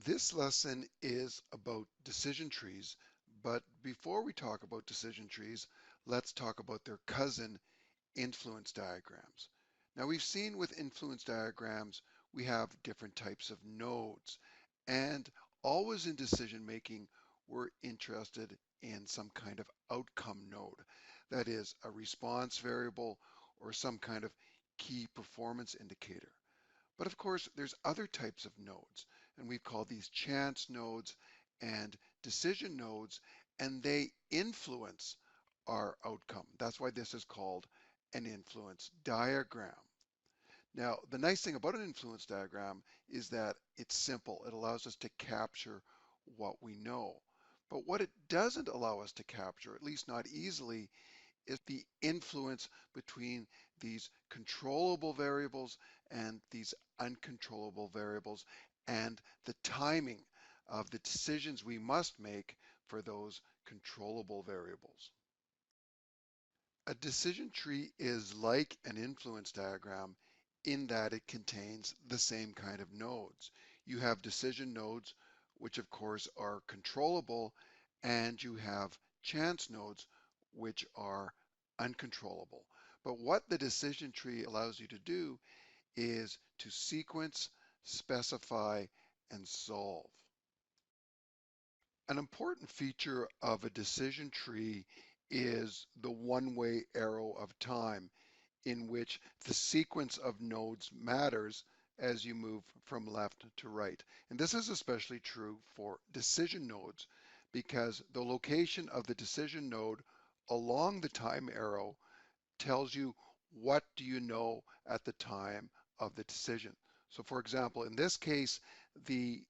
This lesson is about decision trees, but before we talk about decision trees, let's talk about their cousin, influence diagrams. Now we've seen with influence diagrams, we have different types of nodes, and always in decision making, we're interested in some kind of outcome node. That is a response variable or some kind of key performance indicator. But of course, there's other types of nodes, and we call these chance nodes and decision nodes, and they influence our outcome. That's why this is called an influence diagram. Now, the nice thing about an influence diagram is that it's simple. It allows us to capture what we know. But what it doesn't allow us to capture, at least not easily, is the influence between these controllable variables and these uncontrollable variables and the timing of the decisions we must make for those controllable variables. A decision tree is like an influence diagram in that it contains the same kind of nodes. You have decision nodes, which of course are controllable, and you have chance nodes, which are uncontrollable. But what the decision tree allows you to do is to sequence, specify, and solve. An important feature of a decision tree is the one-way arrow of time, in which the sequence of nodes matters as you move from left to right. And this is especially true for decision nodes because the location of the decision node along the time arrow tells you what do you know at the time of the decision. So for example, in this case, the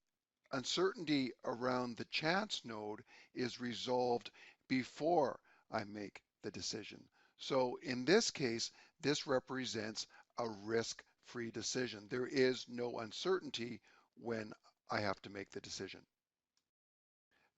uncertainty around the chance node is resolved before I make the decision. So in this case, this represents a risk-free decision. There is no uncertainty when I have to make the decision.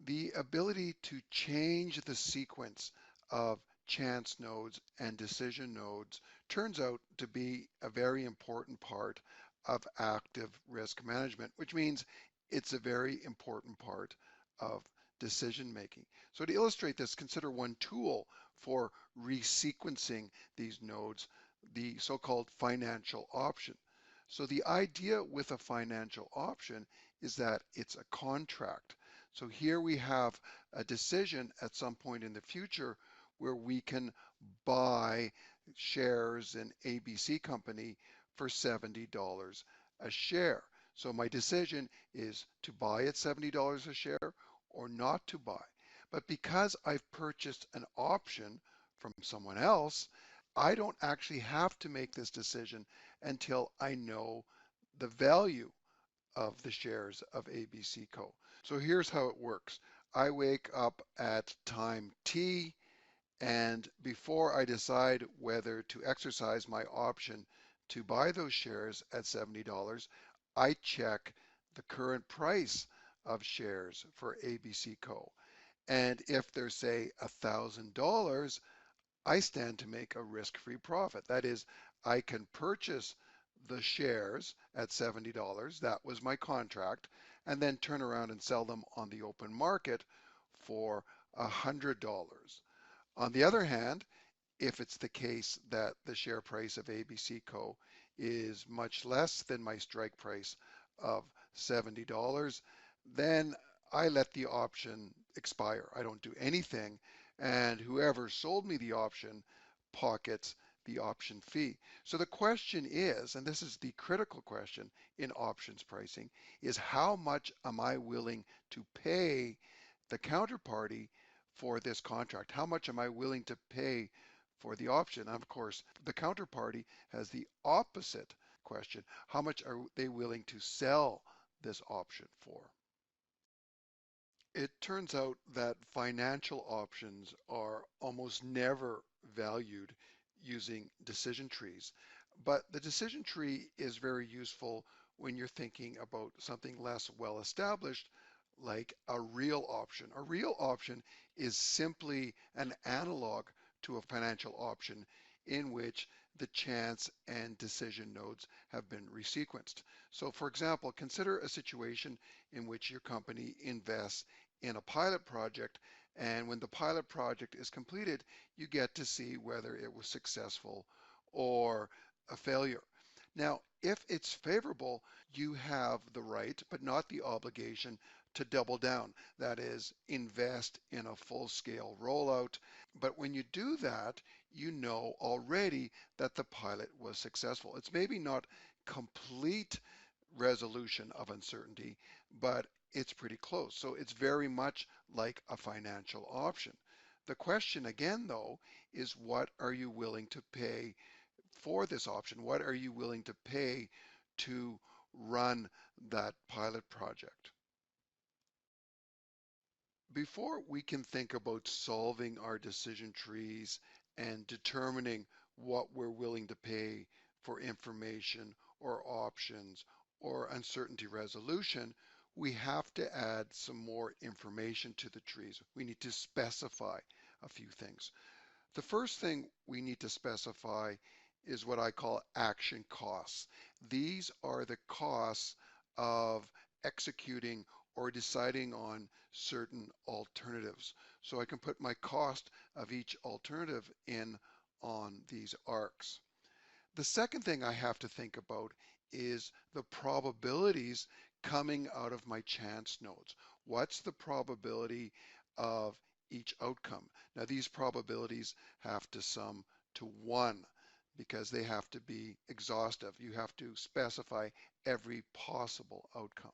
The ability to change the sequence of chance nodes and decision nodes turns out to be a very important part of active risk management, which means it's a very important part of decision making. So to illustrate this, consider one tool for resequencing these nodes, the so-called financial option. So the idea with a financial option is that it's a contract. So here we have a decision at some point in the future where we can buy shares in ABC company for $70 a share. So my decision is to buy at $70 a share or not to buy. But because I've purchased an option from someone else, I don't actually have to make this decision until I know the value of the shares of ABC Co. So here's how it works. I wake up at time T, and before I decide whether to exercise my option to buy those shares at $70, I check the current price of shares for ABC Co. And if there's, say, $1,000, I stand to make a risk-free profit. That is, I can purchase the shares at $70, that was my contract, and then turn around and sell them on the open market for $100. On the other hand, if it's the case that the share price of ABC Co. is much less than my strike price of $70, then I let the option expire. I don't do anything, and whoever sold me the option pockets the option fee. So the question is, and this is the critical question in options pricing, is how much am I willing to pay the counterparty for this contract? How much am I willing to pay for the option? And of course, the counterparty has the opposite question. How much are they willing to sell this option for? It turns out that financial options are almost never valued using decision trees, but the decision tree is very useful when you're thinking about something less well established, like a real option. A real option is simply an analog to a financial option in which the chance and decision nodes have been resequenced. So for example, consider a situation in which your company invests in a pilot project, and when the pilot project is completed, you get to see whether it was successful or a failure. Now, if it's favorable, you have the right, but not the obligation, to double down. That is, invest in a full-scale rollout. But when you do that, you know already that the pilot was successful. It's maybe not complete resolution of uncertainty, but it's pretty close. So it's very much like a financial option. The question again, though, is what are you willing to pay for this option? What are you willing to pay to run that pilot project? Before we can think about solving our decision trees and determining what we're willing to pay for information or options or uncertainty resolution, we have to add some more information to the trees. We need to specify a few things. The first thing we need to specify is what I call action costs. These are the costs of executing or deciding on certain alternatives. So I can put my cost of each alternative in on these arcs. The second thing I have to think about is the probabilities coming out of my chance nodes. What's the probability of each outcome? Now these probabilities have to sum to 1 because they have to be exhaustive. You have to specify every possible outcome.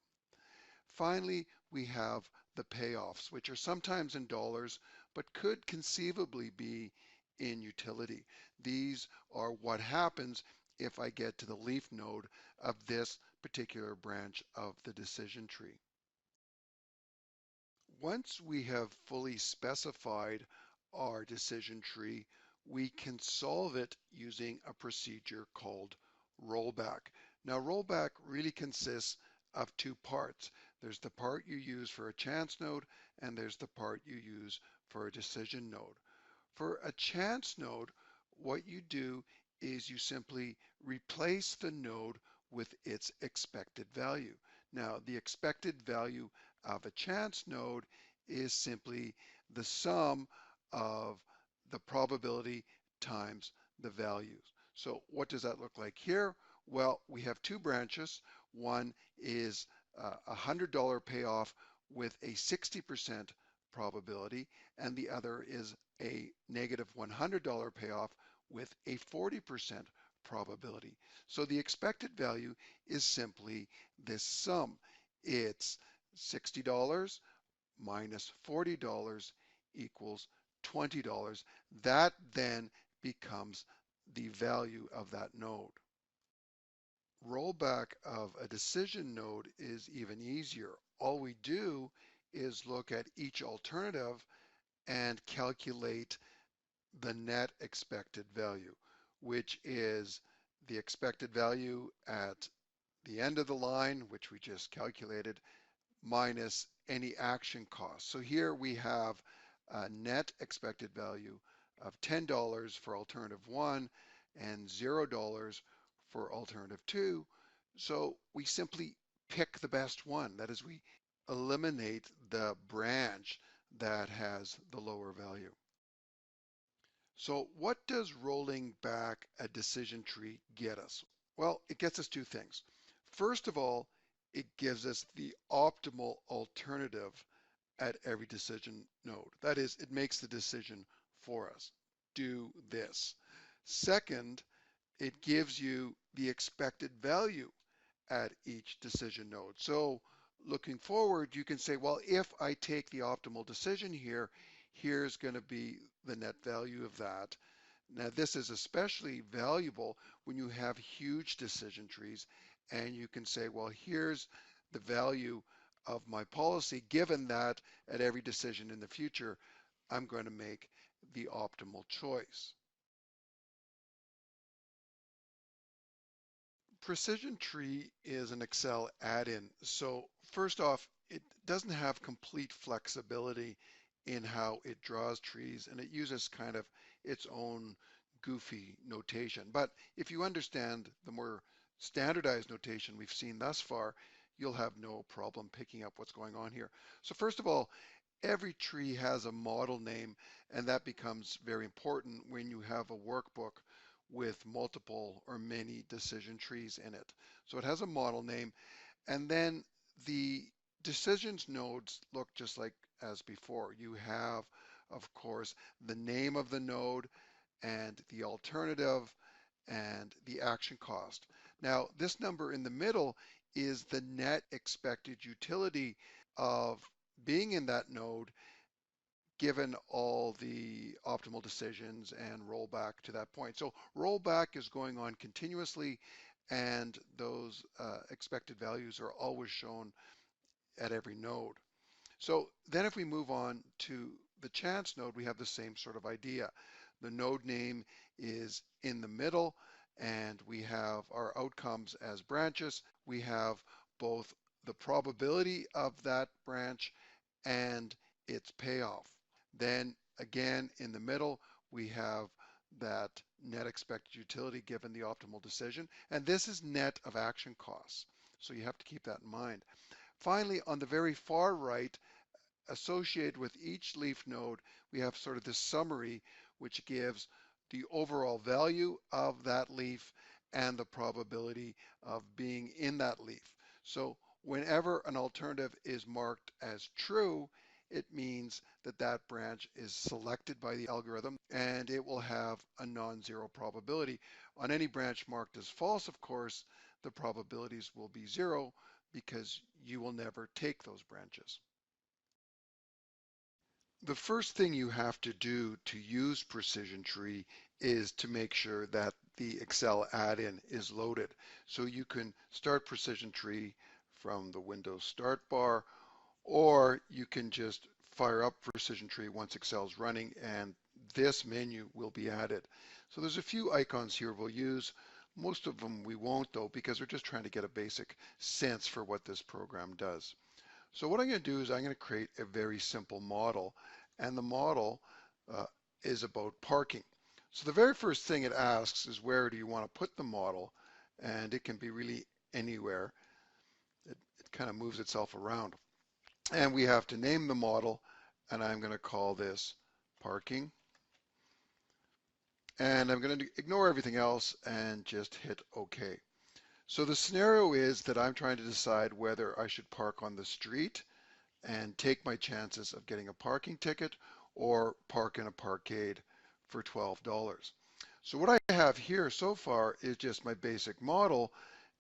Finally, we have the payoffs, which are sometimes in dollars, but could conceivably be in utility. These are what happens if I get to the leaf node of this particular branch of the decision tree. Once we have fully specified our decision tree, we can solve it using a procedure called rollback. Now, rollback really consists of two parts. There's the part you use for a chance node, and there's the part you use for a decision node. For a chance node, what you do is you simply replace the node with its expected value. Now, the expected value of a chance node is simply the sum of the probability times the values. So what does that look like here? Well, we have two branches. One is a $100 payoff with a 60% probability, and the other is a negative $100 payoff with a 40% probability. So the expected value is simply this sum. It's $60 minus $40 equals $20. That then becomes the value of that node. Rollback of a decision node is even easier. All we do is look at each alternative and calculate the net expected value, which is the expected value at the end of the line, which we just calculated, minus any action cost. So here we have a net expected value of $10 for alternative 1 and $0 for alternative 2. So we simply pick the best one. That is, we eliminate the branch that has the lower value. So what does rolling back a decision tree get us? Well, it gets us two things. First of all, it gives us the optimal alternative at every decision node. That is, it makes the decision for us. Do this. Second, it gives you the expected value at each decision node. So looking forward, you can say, well, if I take the optimal decision here, here's going to be the net value of that. Now, this is especially valuable when you have huge decision trees, and you can say, well, here's the value of my policy, given that at every decision in the future, I'm going to make the optimal choice. PrecisionTree is an Excel add-in. So first off, it doesn't have complete flexibility in how it draws trees, and it uses kind of its own goofy notation. But if you understand the more standardized notation we've seen thus far, you'll have no problem picking up what's going on here. So first of all, every tree has a model name, and that becomes very important when you have a workbook with multiple or many decision trees in it. So it has a model name, and then the decisions nodes look just like as before. You have, of course, the name of the node and the alternative and the action cost. Now, this number in the middle is the net expected utility of being in that node given all the optimal decisions and rollback to that point. So rollback is going on continuously, and those expected values are always shown at every node. So then if we move on to the chance node, we have the same sort of idea. The node name is in the middle, and we have our outcomes as branches. We have both the probability of that branch and its payoff. Then again, in the middle, we have that net expected utility given the optimal decision, and this is net of action costs. So you have to keep that in mind. Finally, on the very far right, associated with each leaf node, we have sort of this summary, which gives the overall value of that leaf and the probability of being in that leaf. So whenever an alternative is marked as true, it means that that branch is selected by the algorithm, and it will have a non-zero probability. On any branch marked as false, of course, the probabilities will be zero because you will never take those branches. The first thing you have to do to use PrecisionTree is to make sure that the Excel add-in is loaded. So you can start PrecisionTree from the Windows Start bar, or you can just fire up PrecisionTree once Excel's running, and this menu will be added. So there's a few icons here we'll use. Most of them we won't, though, because we're just trying to get a basic sense for what this program does. So what I'm going to do is I'm going to create a very simple model, and the model is about parking. So the very first thing it asks is, where do you want to put the model? And it can be really anywhere. It kind of moves itself around. And we have to name the model, and I'm going to call this parking. And I'm going to ignore everything else and just hit OK. So the scenario is that I'm trying to decide whether I should park on the street and take my chances of getting a parking ticket, or park in a parkade for $12. So what I have here so far is just my basic model,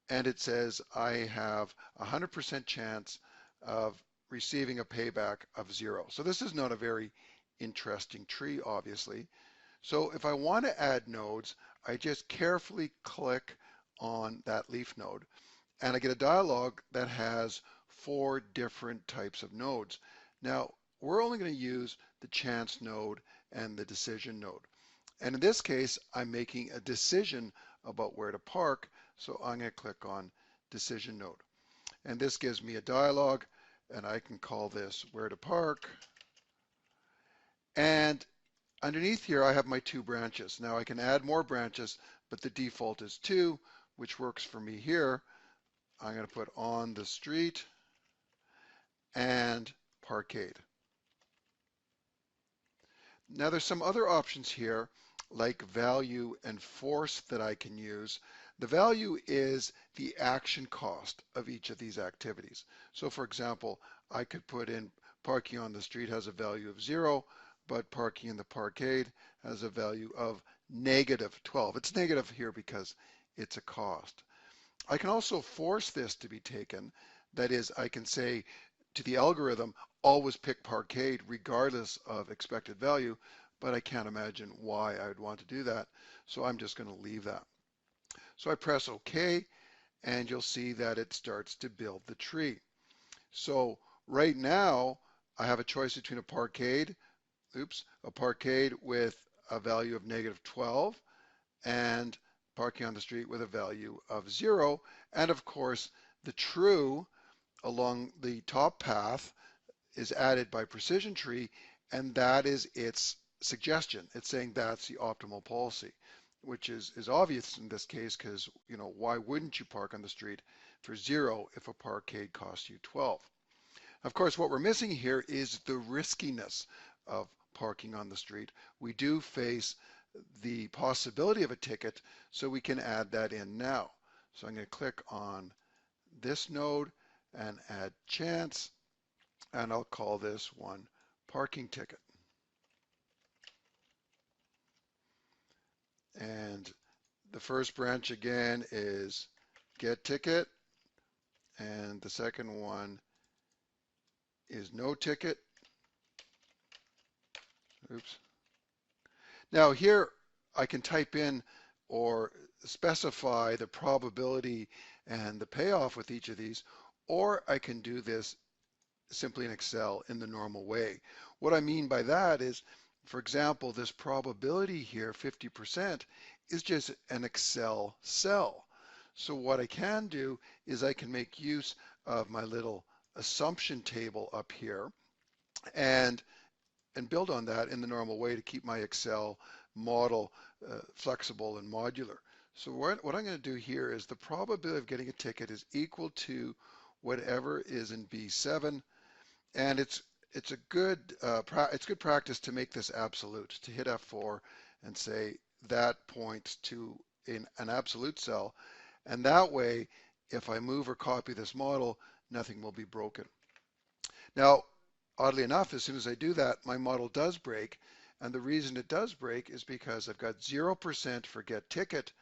and it says I have a 100% chance of receiving a payback of 0. So this is not a very interesting tree, obviously. So if I want to add nodes, I just carefully click on that leaf node, and I get a dialog that has 4 different types of nodes. Now, we're only going to use the chance node and the decision node. And in this case, I'm making a decision about where to park, so I'm going to click on decision node. And this gives me a dialog, and I can call this where to park. And underneath here, I have my 2 branches. Now I can add more branches, but the default is 2, which works for me here. I'm going to put on the street and parkade. Now there's some other options here, like value and force, that I can use. The value is the action cost of each of these activities. So for example, I could put in parking on the street has a value of 0, but parking in the parkade has a value of -12. It's negative here because it's a cost. I can also force this to be taken. That is, I can say to the algorithm, always pick parkade regardless of expected value, but I can't imagine why I would want to do that. So I'm just going to leave that. So I press OK, and you'll see that it starts to build the tree. So right now, I have a choice between a parkade with a value of -12 and parking on the street with a value of 0. And of course, the true along the top path is added by PrecisionTree, and that is its suggestion. It's saying that's the optimal policy, which is obvious in this case because, why wouldn't you park on the street for 0 if a parkade costs you 12? Of course, what we're missing here is the riskiness of parking on the street. We do face the possibility of a ticket, so we can add that in now. So I'm going to click on this node and add chance, and I'll call this one parking ticket. And the first branch again is get ticket, and the second one is no ticket. Oops. Now here I can type in or specify the probability and the payoff with each of these, or I can do this simply in Excel in the normal way. What I mean by that is, for example, this probability here, 50%, is just an Excel cell. So what I can do is I can make use of my little assumption table up here and build on that in the normal way to keep my Excel model flexible and modular. So what I'm going to do here is the probability of getting a ticket is equal to whatever is in B7, and it's good practice to make this absolute, to hit F4 and say that points to an absolute cell, and that way if I move or copy this model, nothing will be broken. Now, oddly enough, as soon as I do that, my model does break. And the reason it does break is because I've got 0% for get ticket,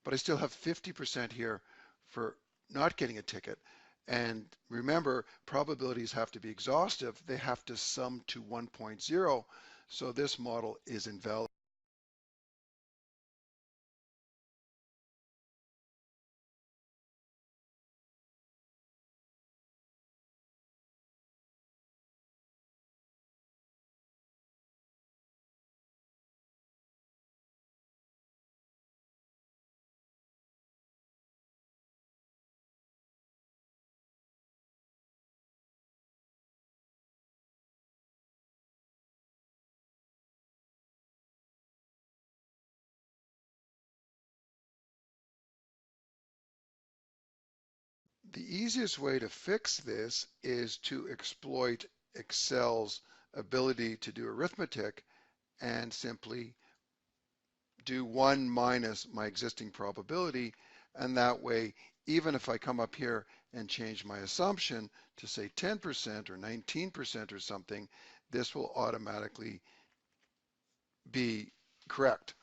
but I still have 50% here for not getting a ticket. And remember, probabilities have to be exhaustive. They have to sum to 1.0. So this model is invalid. The easiest way to fix this is to exploit Excel's ability to do arithmetic and simply do 1 minus my existing probability, and that way, even if I come up here and change my assumption to say 10% or 19% or something, this will automatically be correct.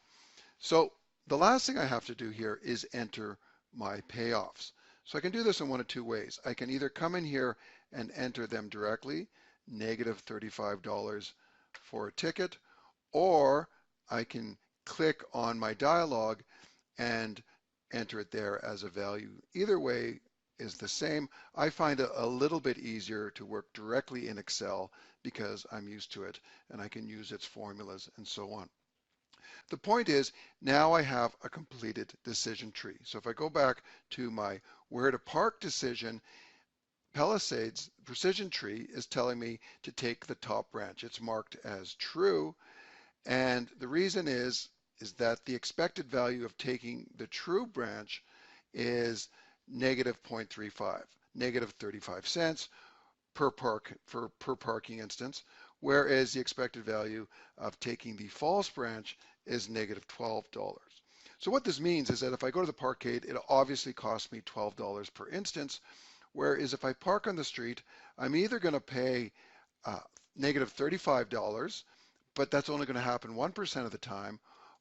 So the last thing I have to do here is enter my payoffs. So I can do this in one of two ways. I can either come in here and enter them directly, negative $35 for a ticket, or I can click on my dialog and enter it there as a value. Either way is the same. I find it a little bit easier to work directly in Excel because I'm used to it and I can use its formulas and so on. The point is, now I have a completed decision tree. So if I go back to my where to park decision, Palisade's precision tree is telling me to take the top branch. It's marked as true. And the reason is that the expected value of taking the true branch is negative 0.35, negative 35 cents per parking instance, whereas the expected value of taking the false branch is negative $12. So what this means is that if I go to the parkade, it obviously costs me $12 per instance, whereas if I park on the street, I'm either going to pay negative $35, but that's only going to happen 1% of the time,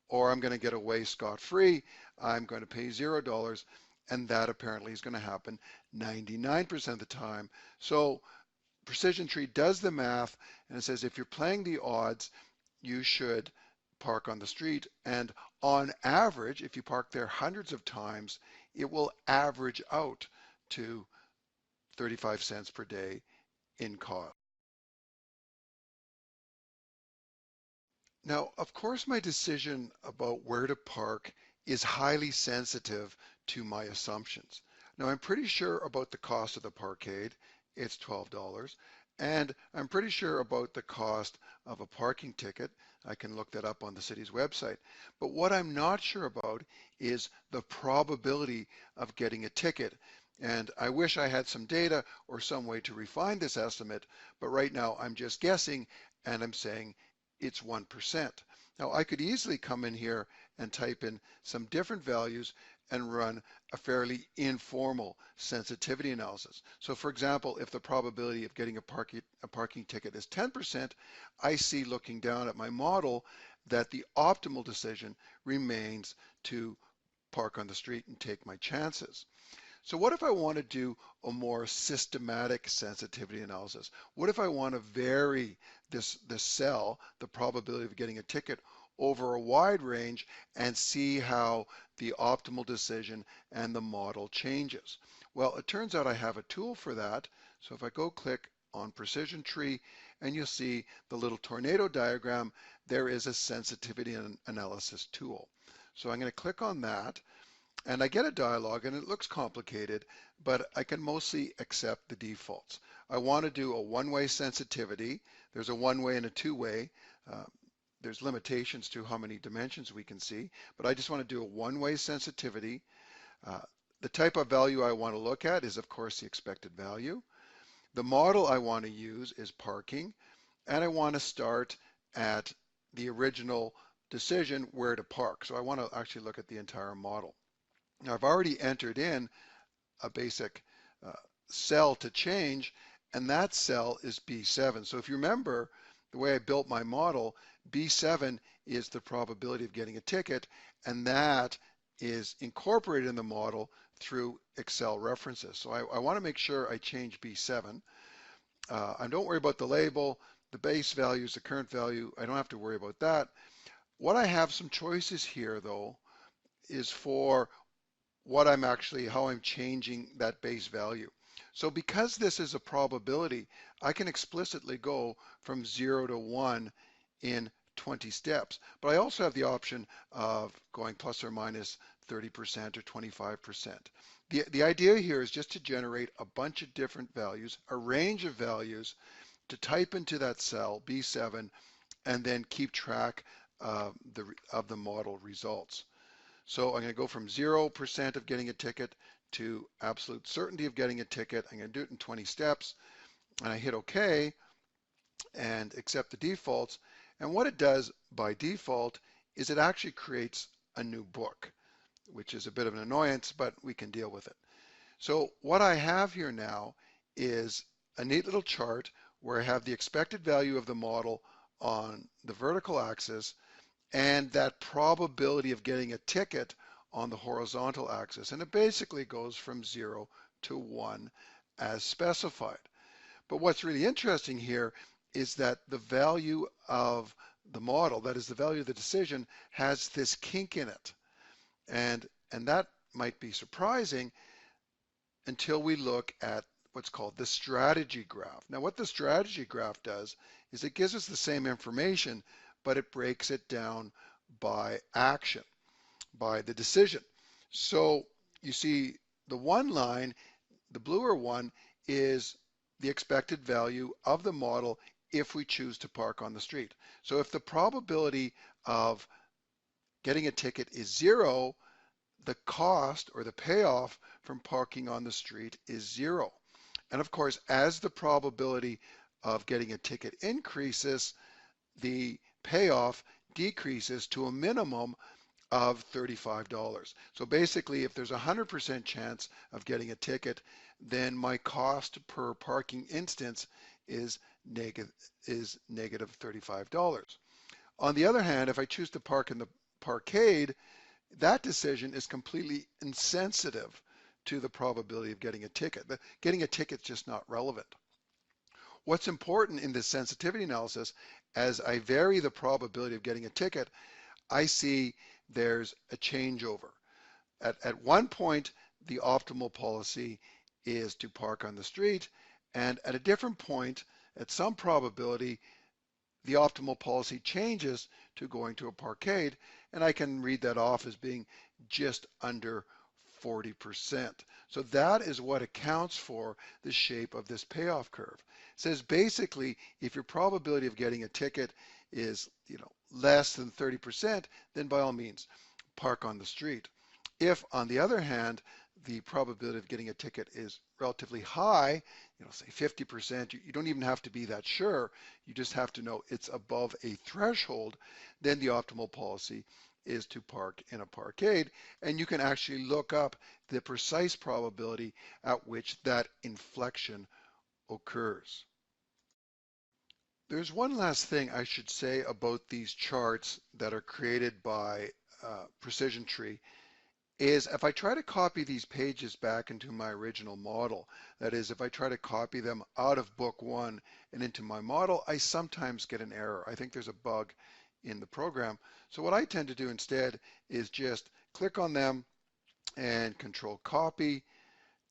or I'm going to get away scot-free. I'm going to pay $0, and that apparently is going to happen 99% of the time. So PrecisionTree does the math, and it says if you're playing the odds, you should park on the street. And on average, if you park there hundreds of times, it will average out to 35 cents per day in cost. Now, of course, my decision about where to park is highly sensitive to my assumptions. Now, I'm pretty sure about the cost of the parkade. It's $12. And I'm pretty sure about the cost of a parking ticket. I can look that up on the city's website. But what I'm not sure about is the probability of getting a ticket. And I wish I had some data or some way to refine this estimate, but right now I'm just guessing and I'm saying it's 1%. Now I could easily come in here and type in some different values and run a fairly informal sensitivity analysis. So for example, if the probability of getting a parking ticket is 10%, I see looking down at my model that the optimal decision remains to park on the street and take my chances. So what if I want to do a more systematic sensitivity analysis? What if I want to vary this cell, the probability of getting a ticket, over a wide range and see how the optimal decision and the model changes? Well, it turns out I have a tool for that. So if I go click on PrecisionTree and you'll see the little tornado diagram, there is a sensitivity analysis tool. So I'm going to click on that. And I get a dialog and it looks complicated, but I can mostly accept the defaults. I want to do a one-way sensitivity. There's a one-way and a two-way. Uh, there's limitations to how many dimensions we can see, but I just want to do a one-way sensitivity. Uh, the type of value I want to look at is, of course, the expected value. The model I want to use is parking, and I want to start at the original decision where to park. So I want to actually look at the entire model. Now I've already entered in a basic uh, cell to change, and that cell is B7. So if you remember the way I built my model, B7 is the probability of getting a ticket, and that is incorporated in the model through Excel references. So I want to make sure I change B7. I don't worry about the label, the base value is the current value. I don't have to worry about that. What I have some choices here, though, is for how I'm changing that base value. So because this is a probability, I can explicitly go from 0 to 1 in 20 steps. But I also have the option of going plus or minus 30% or 25%. The idea here is just to generate a bunch of different values, a range of values to type into that cell, B7, and then keep track of the model results. So I'm going to go from 0% of getting a ticket to absolute certainty of getting a ticket. I'm going to do it in 20 steps, and I hit OK and accept the defaults. And what it does by default is it actually creates a new book, which is a bit of an annoyance, but we can deal with it. So what I have here now is a neat little chart where I have the expected value of the model on the vertical axis and that probability of getting a ticket on the horizontal axis. And it basically goes from 0 to 1 as specified. But what's really interesting here is that the value of the model, that is the value of the decision, has this kink in it. And that might be surprising until we look at what's called the strategy graph. Now, what the strategy graph does is it gives us the same information, but it breaks it down by action, by the decision. So you see the one line, the bluer one, is the expected value of the model if we choose to park on the street. So if the probability of getting a ticket is 0, the cost or the payoff from parking on the street is 0. And of course, as the probability of getting a ticket increases, the payoff decreases to a minimum of $35. So basically, if there's a 100% chance of getting a ticket, then my cost per parking instance is negative $35. On the other hand, if I choose to park in the parkade, that decision is completely insensitive to the probability of getting a ticket. Getting a ticket is just not relevant. What's important in this sensitivity analysis, as I vary the probability of getting a ticket, I see there's a changeover. At one point, the optimal policy is to park on the street, and at a different point, at some probability, the optimal policy changes to going to a parkade, and I can read that off as being just under 40%. So that is what accounts for the shape of this payoff curve. It says basically, if your probability of getting a ticket is, less than 30%, then by all means, park on the street. If, on the other hand, the probability of getting a ticket is relatively high, say 50%, you don't even have to be that sure. You just have to know it's above a threshold. Then the optimal policy is to park in a parkade, and you can actually look up the precise probability at which that inflection occurs. There's one last thing I should say about these charts that are created by PrecisionTree is if I try to copy these pages back into my original model, that is, if I try to copy them out of book one and into my model, I sometimes get an error. I think there's a bug in the program. So what I tend to do instead is just click on them and control copy,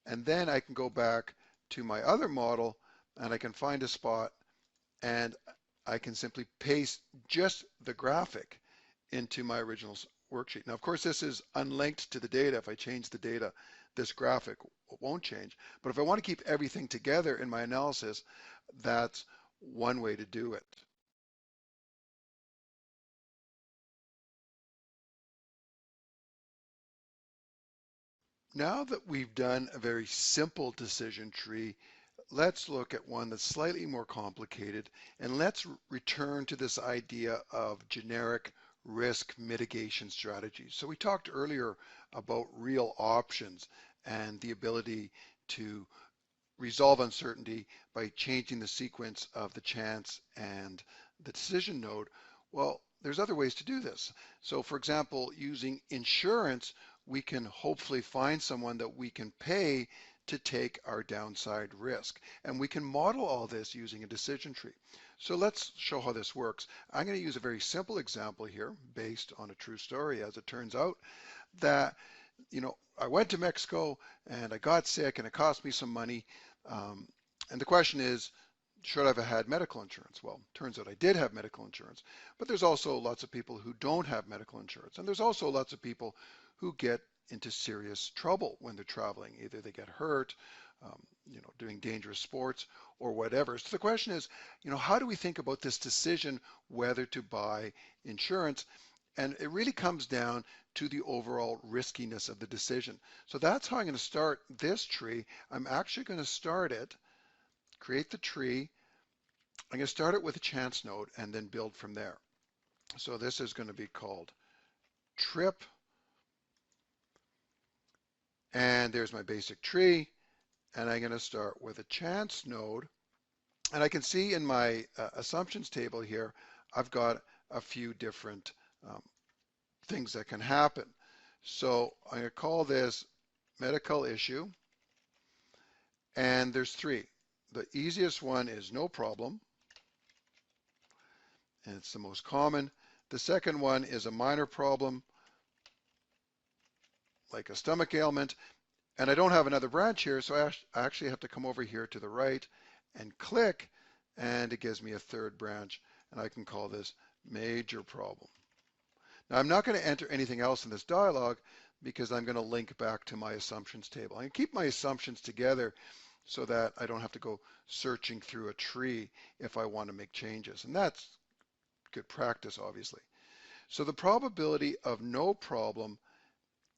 and then I can go back to my other model and I can find a spot and I can simply paste just the graphic into my original worksheet. Now, of course, this is unlinked to the data. If I change the data, this graphic won't change. But if I want to keep everything together in my analysis, that's one way to do it. Now that we've done a very simple decision tree, let's look at one that's slightly more complicated, and let's return to this idea of generic risk mitigation strategies. So we talked earlier about real options and the ability to resolve uncertainty by changing the sequence of the chance and the decision node. Well, there's other ways to do this. So for example, using insurance, we can hopefully find someone that we can pay to take our downside risk. And we can model all this using a decision tree. So let's show how this works. I'm going to use a very simple example here based on a true story, as it turns out, that I went to Mexico and I got sick and it cost me some money. And the question is, should I have had medical insurance? Well, turns out I did have medical insurance, but there's also lots of people who don't have medical insurance. And there's also lots of people who get into serious trouble when they're traveling. Either they get hurt, doing dangerous sports or whatever. So the question is, how do we think about this decision whether to buy insurance? And it really comes down to the overall riskiness of the decision. So that's how I'm going to start this tree. I'm actually going to start it, create the tree. I'm going to start it with a chance node and then build from there. So this is going to be called trip. And there's my basic tree. And I'm going to start with a chance node. And I can see in my assumptions table here, I've got a few different things that can happen. So I'm going to call this medical issue. And there's three. The easiest one is no problem. And it's the most common. The second one is a minor problem, like a stomach ailment. And I don't have another branch here, so I actually have to come over here to the right and click, and it gives me a third branch. And I can call this major problem. Now, I'm not going to enter anything else in this dialog because I'm going to link back to my assumptions table. I can keep my assumptions together so that I don't have to go searching through a tree if I want to make changes. And that's good practice, obviously. So the probability of no problem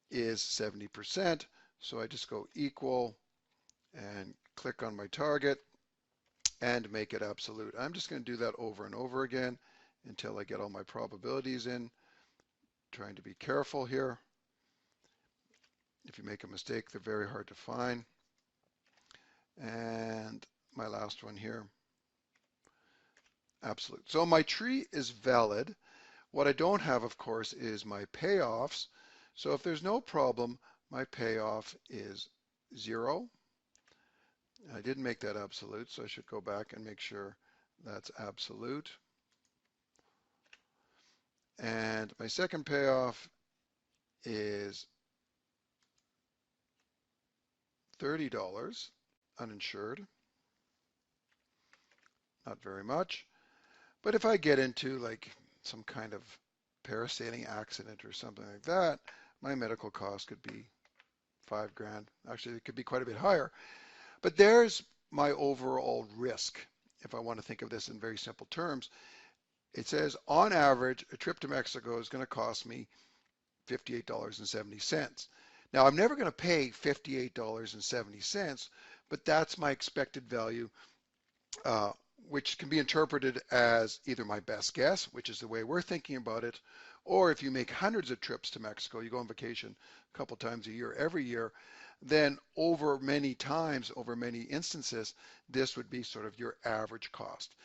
is 70%. So I just go equal and click on my target and make it absolute. I'm just going to do that over and over again until I get all my probabilities in. Trying to be careful here. If you make a mistake, they're very hard to find. And my last one here, absolute. So my tree is valid. What I don't have, of course, is my payoffs. So if there's no problem, my payoff is 0. I didn't make that absolute, so I should go back and make sure that's absolute. And my second payoff is $30 uninsured. Not very much. But if I get into like some kind of parasailing accident or something like that, my medical cost could be 5 grand. Actually, it could be quite a bit higher. But there's my overall risk. If I want to think of this in very simple terms, it says on average, a trip to Mexico is going to cost me $58.70. Now, I'm never going to pay $58.70, but that's my expected value, uh, which can be interpreted as either my best guess, which is the way we're thinking about it, or if you make hundreds of trips to Mexico, you go on vacation a couple times a year, every year, then over many times, over many instances, this would be sort of your average cost.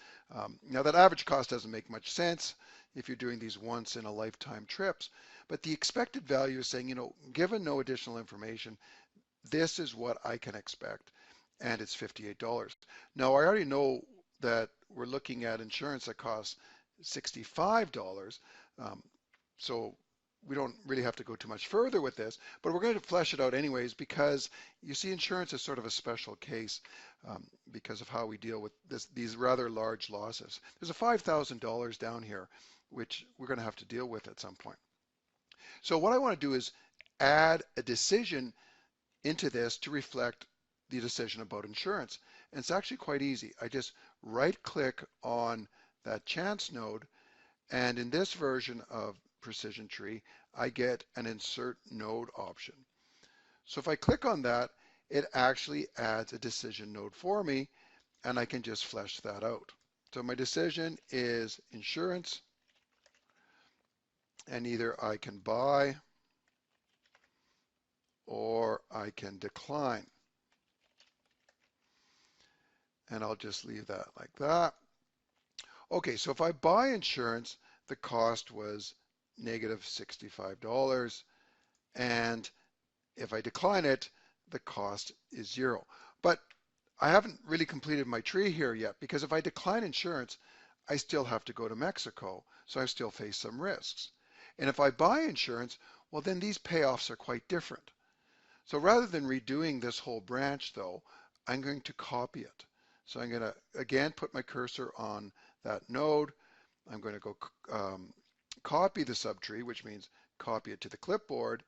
Now that average cost doesn't make much sense if you're doing these once in a lifetime trips, but the expected value is saying, given no additional information, this is what I can expect, and it's $58. Now I already know that we're looking at insurance that costs $65. Um, so we don't really have to go too much further with this, but we're going to flesh it out anyways because you see insurance is sort of a special case because of how we deal with these rather large losses. There's a $5,000 down here, which we're going to have to deal with at some point. So what I want to do is add a decision into this to reflect the decision about insurance. And it's actually quite easy. I just right click on that chance node, and in this version of PrecisionTree, I get an insert node option. So if I click on that, it actually adds a decision node for me, and I can just flesh that out. So my decision is insurance, and either I can buy or I can decline. And I'll just leave that like that. Okay, so if I buy insurance, the cost was negative $65. And if I decline it, the cost is 0. But I haven't really completed my tree here yet, because if I decline insurance, I still have to go to Mexico, so I still face some risks. And if I buy insurance, well, then these payoffs are quite different. So rather than redoing this whole branch, though, I'm going to copy it. So I'm going to, again, put my cursor on that node. I'm going to go copy the subtree, which means copy it to the clipboard.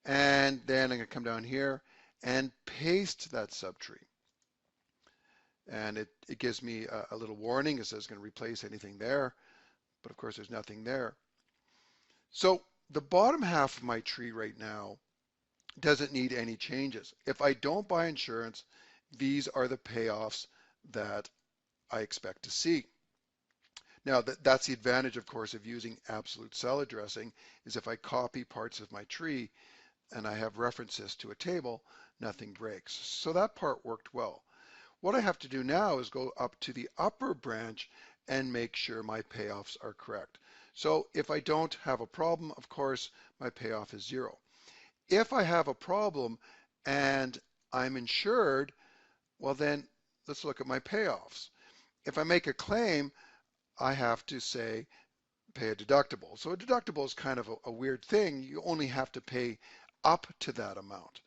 And then I'm going to come down here and paste that subtree. And it gives me a little warning. It says it's going to replace anything there. But of course, there's nothing there. So the bottom half of my tree right now doesn't need any changes. If I don't buy insurance, these are the payoffs that I expect to see. Now, that's the advantage, of course, of using absolute cell addressing, is if I copy parts of my tree and I have references to a table, nothing breaks. So that part worked well. What I have to do now is go up to the upper branch and make sure my payoffs are correct. So if I don't have a problem, of course, my payoff is 0. If I have a problem and I'm insured, well then let's look at my payoffs. If I make a claim, I have to say pay a deductible. So a deductible is kind of a weird thing. You only have to pay up to that amount.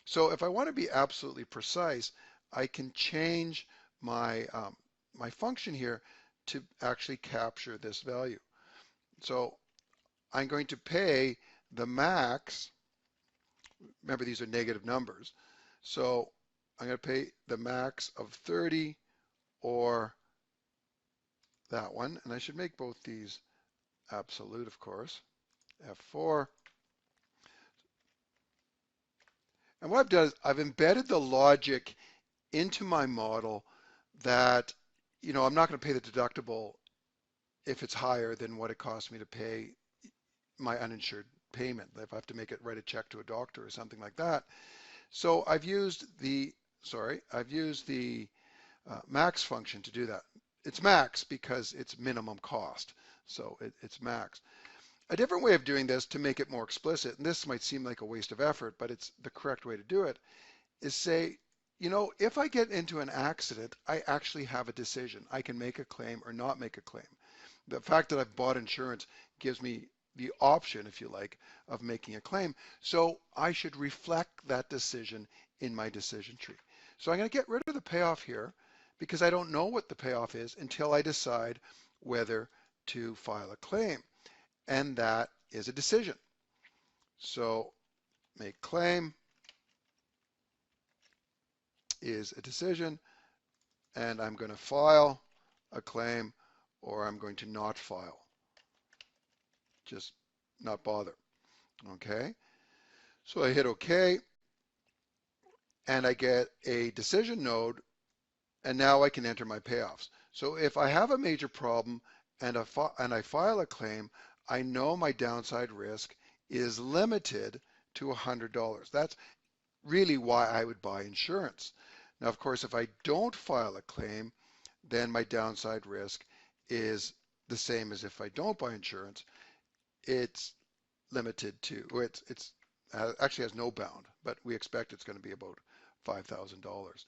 So if I want to be absolutely precise, I can change my my function here to actually capture this value. So I'm going to pay the max. Remember, these are negative numbers. So I'm going to pay the max of 30 or that one. And I should make both these absolute, of course. F4. And what I've done is I've embedded the logic into my model that, I'm not going to pay the deductible if it's higher than what it costs me to pay my uninsured payment. If I have to write a check to a doctor or something like that. So I've used the max function to do that. It's max because it's minimum cost. So it's max. A different way of doing this to make it more explicit, and this might seem like a waste of effort, but it's the correct way to do it, is say, if I get into an accident, I actually have a decision. I can make a claim or not make a claim. The fact that I've bought insurance gives me the option, if you like, of making a claim. So I should reflect that decision in my decision tree. So I'm going to get rid of the payoff here because I don't know what the payoff is until I decide whether to file a claim. And that is a decision. So make claim. is a decision, and I'm going to file a claim or I'm going to not file. Just not bother. Okay. So I hit OK and I get a decision node, and now I can enter my payoffs. So if I have a major problem and I file a claim, I know my downside risk is limited to $100. That's really why I would buy insurance. Now, of course, if I don't file a claim, then my downside risk is the same as if I don't buy insurance. It's limited to, or it's actually has no bound, but we expect it's going to be about $5,000.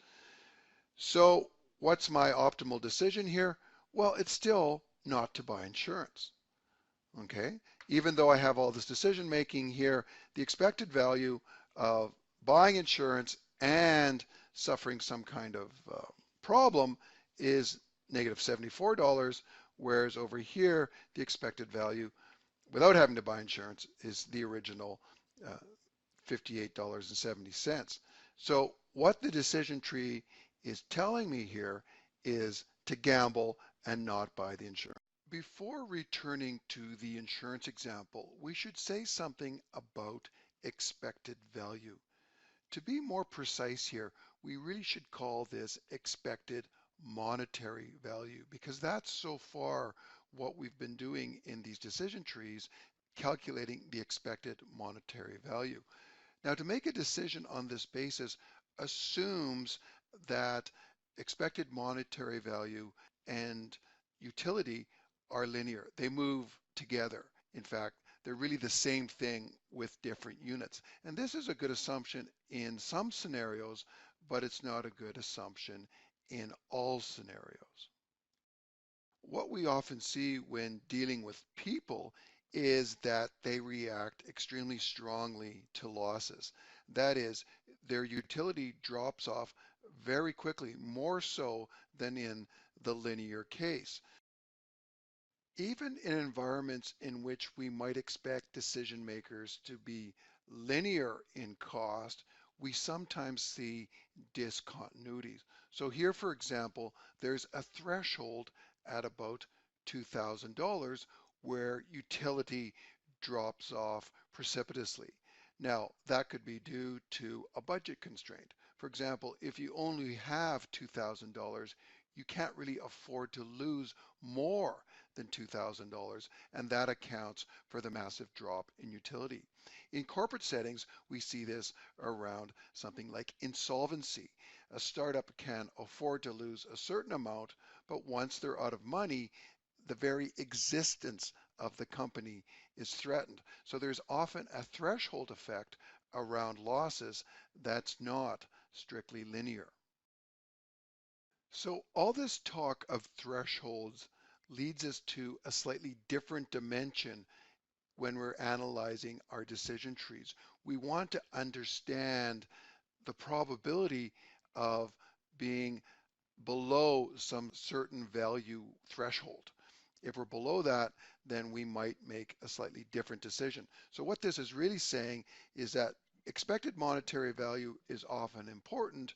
So what's my optimal decision here? Well, it's still not to buy insurance. Okay, even though I have all this decision making here, the expected value of buying insurance and suffering some kind of problem is negative $74, whereas over here, the expected value without having to buy insurance is the original uh, $58.70. So what the decision tree is telling me here is to gamble and not buy the insurance. Before returning to the insurance example, we should say something about expected value. To be more precise here, we really should call this expected monetary value, because that's so far what we've been doing in these decision trees, calculating the expected monetary value. Now, to make a decision on this basis assumes that expected monetary value and utility are linear. They move together. In fact, they're really the same thing with different units. And this is a good assumption in some scenarios, but it's not a good assumption in all scenarios. What we often see when dealing with people is that they react extremely strongly to losses. That is, their utility drops off very quickly, more so than in the linear case. Even in environments in which we might expect decision makers to be linear in cost, we sometimes see discontinuities. So here, for example, there's a threshold at about $2,000 where utility drops off precipitously. Now, that could be due to a budget constraint. For example, if you only have $2,000, you can't really afford to lose more than $2,000, and that accounts for the massive drop in utility. In corporate settings, we see this around something like insolvency. A startup can afford to lose a certain amount, but once they're out of money, the very existence of the company is threatened. So there's often a threshold effect around losses that's not strictly linear. So all this talk of thresholds leads us to a slightly different dimension when we're analyzing our decision trees. We want to understand the probability of being below some certain value threshold. If we're below that, then we might make a slightly different decision. So what this is really saying is that expected monetary value is often important,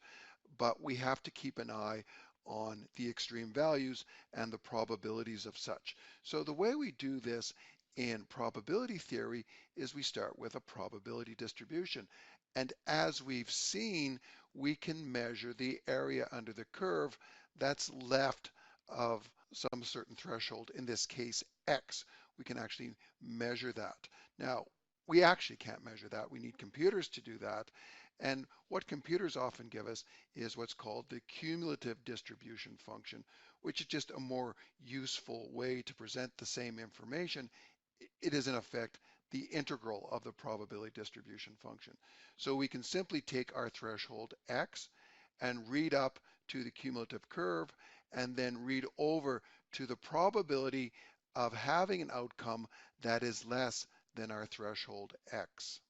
but we have to keep an eye on the extreme values and the probabilities of such. So the way we do this in probability theory is we start with a probability distribution. And as we've seen, we can measure the area under the curve that's left of some certain threshold, in this case, X. We can actually measure that. Now, we actually can't measure that. We need computers to do that. And what computers often give us is what's called the cumulative distribution function, which is just a more useful way to present the same information. It is in effect the integral of the probability distribution function. So we can simply take our threshold X and read up to the cumulative curve and then read over to the probability of having an outcome that is less than our threshold X.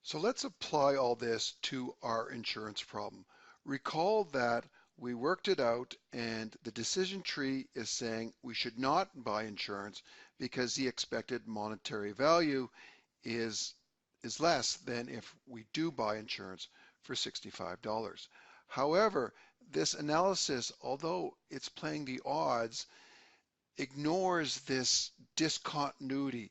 So let's apply all this to our insurance problem. Recall that we worked it out and the decision tree is saying we should not buy insurance because the expected monetary value is less than if we do buy insurance for $65. However, this analysis, although it's playing the odds, ignores this discontinuity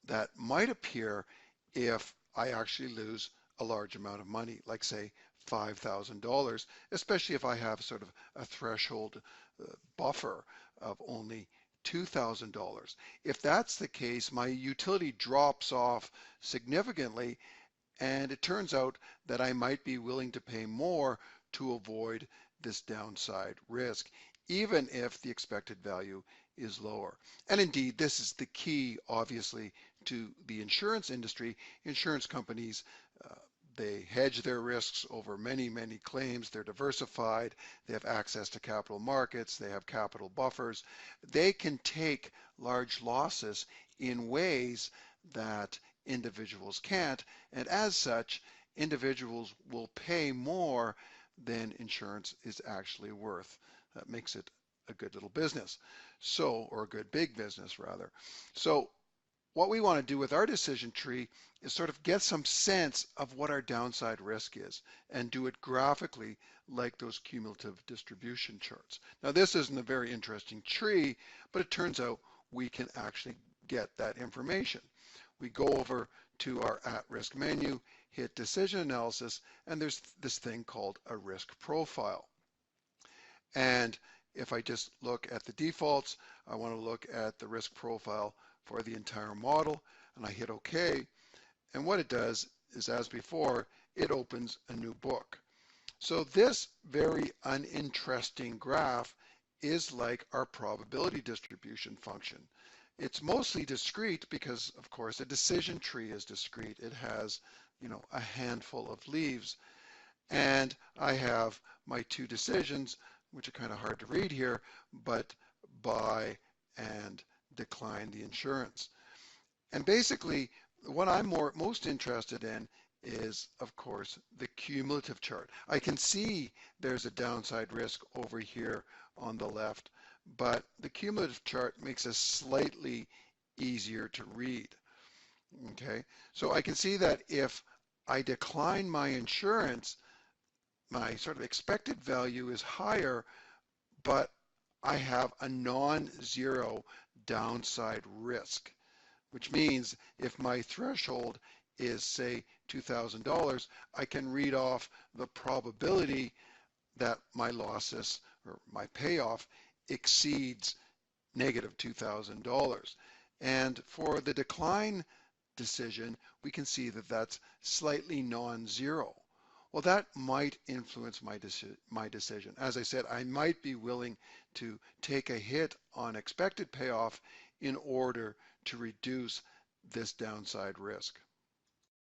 that might appear if I actually lose a large amount of money, like say $5,000, especially if I have sort of a threshold buffer of only $2,000. If that's the case, my utility drops off significantly, and it turns out that I might be willing to pay more to avoid this downside risk, even if the expected value is lower. And indeed, this is the key, obviously, to the insurance industry. Insurance companies, they hedge their risks over many, many claims. They're diversified. They have access to capital markets. They have capital buffers. They can take large losses in ways that individuals can't. And as such, individuals will pay more than insurance is actually worth. That makes it a good little business. So, or a good big business rather. So what we want to do with our decision tree is sort of get some sense of what our downside risk is and do it graphically like those cumulative distribution charts. Now this isn't a very interesting tree, but it turns out we can actually get that information. We go over to our at-risk menu, hit decision analysis, and there's this thing called a risk profile. And if I just look at the defaults, I want to look at the risk profile for the entire model, and I hit OK. And what it does is, as before, it opens a new book. So this very uninteresting graph is like our probability distribution function. It's mostly discrete because, of course, a decision tree is discrete. It has, a handful of leaves. And I have my two decisions, which are kind of hard to read here, but buy and decline the insurance. And basically, what I'm most interested in is, of course, the cumulative chart. I can see there's a downside risk over here on the left, but the cumulative chart makes it slightly easier to read. Okay, so I can see that if I decline my insurance, my sort of expected value is higher, but I have a non-zero downside risk, which means if my threshold is, say, $2,000, I can read off the probability that my losses or my payoff exceeds negative $2,000. And for the decline decision, we can see that that's slightly non-zero. Well, that might influence my decision. As I said, I might be willing to take a hit on expected payoff in order to reduce this downside risk.